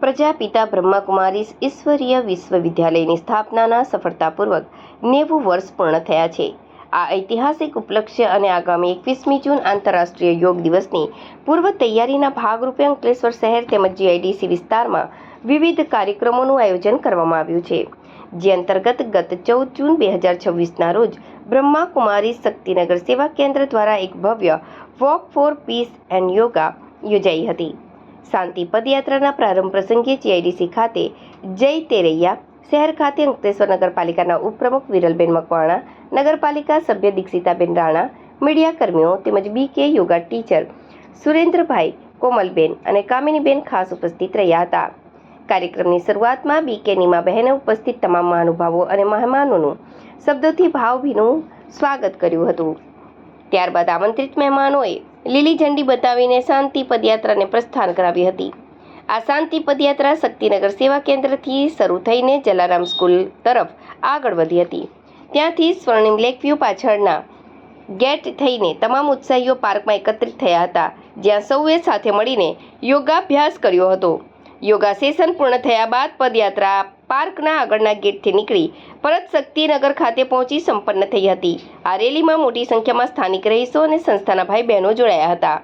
પ્રજાપિતા બ્રહ્માકુમારીઝ ઈશ્વરીય વિશ્વવિદ્યાલયની સ્થાપનાના સફળતાપૂર્વક 90 વર્ષ પૂર્ણ થયા છે. આ ઐતિહાસિક ઉપલક્ષ્ય અને આગામી 21મી જૂન આંતરરાષ્ટ્રીય યોગ દિવસની પૂર્વ તૈયારીના ભાગરૂપે અંકલેશ્વર શહેર તેમજ જીઆઈડીસી વિસ્તારમાં વિવિધ કાર્યક્રમોનું આયોજન કરવામાં આવ્યું છે. જે અંતર્ગત ગત 14 જૂન 2026ના રોજ બ્રહ્માકુમારીઝ શક્તિનગર સેવા કેન્દ્ર દ્વારા એક ભવ્ય walk for peace and yoga યોજાઈ હતી. શાંતિ પદયાત્રાના પ્રારંભ પ્રસંગે જીઆઈડીસી ખાતે જય તેરૈયા, શહેર ખાતે અંકલેશ્વર નગરપાલિકાના ઉપપ્રમુખ વિરલબેન મકવાણા, નગરપાલિકા સભ્ય દીક્ષિતાબેન રાણા, મીડિયા કર્મીઓ તેમજ બીકે યોગા ટીચર સુરેન્દ્રભાઈ, કોમલબેન અને કામિનીબેન ખાસ ઉપસ્થિત રહ્યા હતા. કાર્યક્રમની શરૂઆતમાં બીકે નીમાબહેને ઉપસ્થિત તમામ મહાનુભાવો અને મહેમાનોનું શબ્દોથી ભાવભીનું સ્વાગત કર્યું હતું. ત્યારબાદ આમંત્રિત મહેમાનોએ લીલી ઝંડી બતાવીને શાંતિ પદયાત્રાને પ્રસ્થાન કરાવી હતી. આ શાંતિ પદયાત્રા શક્તિનગર સેવા કેન્દ્રથી શરૂ થઈને જલારામ સ્કૂલ તરફ આગળ વધી હતી. ત્યાંથી સ્વર્ણિમ લેકવ્યૂ પાછળના ગેટ થઈને તમામ ઉત્સાહીઓ પાર્કમાં એકત્રિત થયા હતા, જ્યાં સૌએ સાથે મળીને યોગાભ્યાસ કર્યો હતો. યોગા સેશન પૂર્ણ થયા બાદ પદયાત્રા પાર્કના આગળના ગેટથી નીકળી પરત શક્તિનગર ખાતે પહોંચી સંપન્ન થઈ હતી. આ રેલીમાં મોટી સંખ્યામાં સ્થાનિક રહીશો અને સંસ્થાના ભાઈ બહેનો જોડાયા હતા.